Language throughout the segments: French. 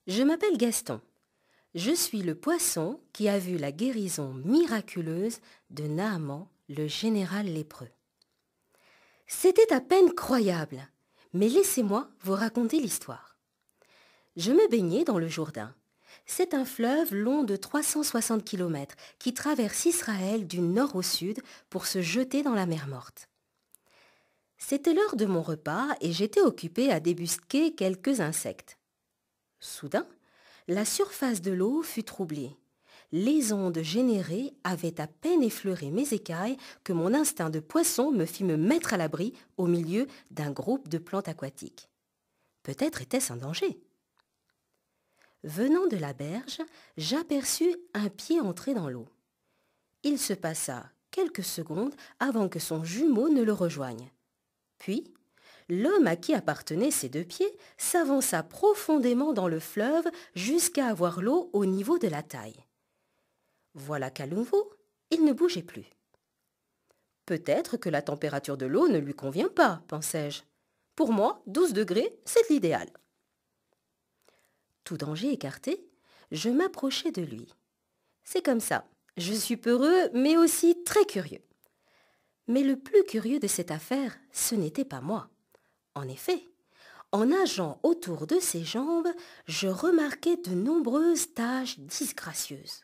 Je m'appelle Gaston. Je suis le poisson qui a vu la guérison miraculeuse de Naaman, le général lépreux. C'était à peine croyable, mais laissez-moi vous raconter l'histoire. Je me baignais dans le Jourdain. C'est un fleuve long de 360 km qui traverse Israël du nord au sud pour se jeter dans la mer Morte. C'était l'heure de mon repas et j'étais occupée à débusquer quelques insectes. Soudain, la surface de l'eau fut troublée. Les ondes générées avaient à peine effleuré mes écailles que mon instinct de poisson me fit me mettre à l'abri au milieu d'un groupe de plantes aquatiques. Peut-être était-ce un danger. Venant de la berge, j'aperçus un pied entrer dans l'eau. Il se passa quelques secondes avant que son jumeau ne le rejoigne. Puis, l'homme à qui appartenaient ces deux pieds s'avança profondément dans le fleuve jusqu'à avoir l'eau au niveau de la taille. Voilà qu'à nouveau, il ne bougeait plus. Peut-être que la température de l'eau ne lui convient pas, pensai-je. Pour moi, 12 degrés, c'est l'idéal. Tout danger écarté, je m'approchai de lui. C'est comme ça, je suis peureux, mais aussi très curieux. Mais le plus curieux de cette affaire, ce n'était pas moi. En effet, en nageant autour de ses jambes, je remarquai de nombreuses taches disgracieuses.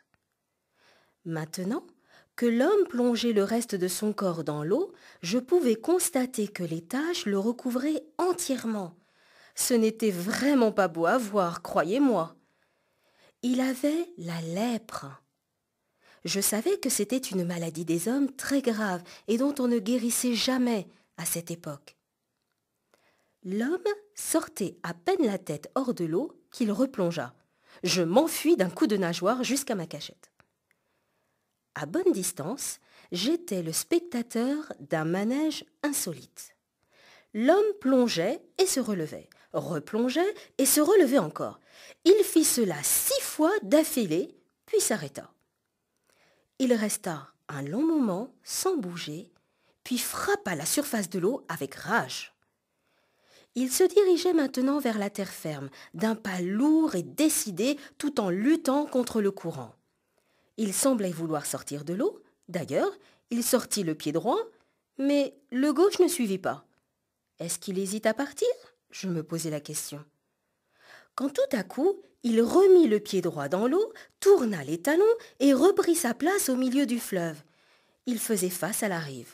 Maintenant que l'homme plongeait le reste de son corps dans l'eau, je pouvais constater que les taches le recouvraient entièrement. Ce n'était vraiment pas beau à voir, croyez-moi. Il avait la lèpre. Je savais que c'était une maladie des hommes très grave et dont on ne guérissait jamais à cette époque. L'homme sortait à peine la tête hors de l'eau qu'il replongea. Je m'enfuis d'un coup de nageoire jusqu'à ma cachette. À bonne distance, j'étais le spectateur d'un manège insolite. L'homme plongeait et se relevait, replongeait et se relevait encore. Il fit cela 6 fois d'affilée, puis s'arrêta. Il resta un long moment sans bouger, puis frappa la surface de l'eau avec rage. Il se dirigeait maintenant vers la terre ferme, d'un pas lourd et décidé, tout en luttant contre le courant. Il semblait vouloir sortir de l'eau. D'ailleurs, il sortit le pied droit, mais le gauche ne suivit pas. Est-ce qu'il hésite à partir ? Je me posais la question. Quand tout à coup, il remit le pied droit dans l'eau, tourna les talons et reprit sa place au milieu du fleuve. Il faisait face à la rive.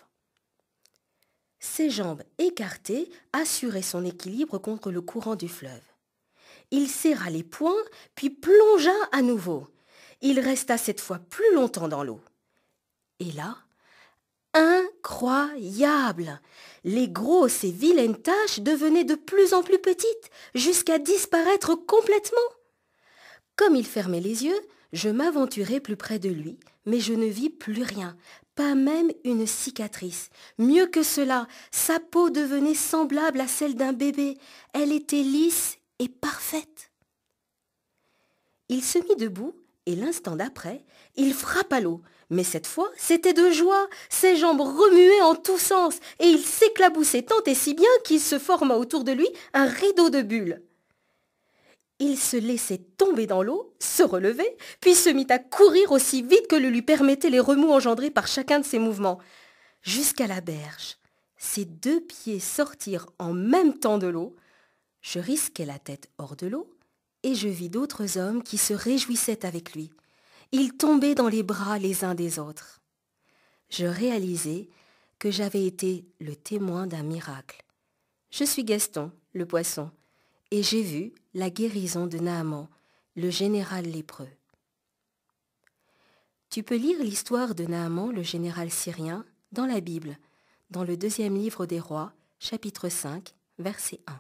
Ses jambes écartées assuraient son équilibre contre le courant du fleuve. Il serra les poings, puis plongea à nouveau. Il resta cette fois plus longtemps dans l'eau. Et là, incroyable! Les grosses et vilaines taches devenaient de plus en plus petites, jusqu'à disparaître complètement. Comme il fermait les yeux, je m'aventurai plus près de lui, mais je ne vis plus rien, pas même une cicatrice. Mieux que cela, sa peau devenait semblable à celle d'un bébé. Elle était lisse et parfaite. Il se mit debout et l'instant d'après, il frappa l'eau. Mais cette fois, c'était de joie. Ses jambes remuaient en tous sens et il s'éclaboussait tant et si bien qu'il se forma autour de lui un rideau de bulles. Il se laissait tomber dans l'eau, se relevait, puis se mit à courir aussi vite que le lui permettaient les remous engendrés par chacun de ses mouvements. Jusqu'à la berge, ses 2 pieds sortirent en même temps de l'eau. Je risquai la tête hors de l'eau et je vis d'autres hommes qui se réjouissaient avec lui. Ils tombaient dans les bras les uns des autres. Je réalisai que j'avais été le témoin d'un miracle. Je suis Gaston, le poisson, et j'ai vu la guérison de Naaman, le général lépreux. Tu peux lire l'histoire de Naaman, le général syrien, dans la Bible, dans le 2e livre des Rois, chapitre 5, verset 1.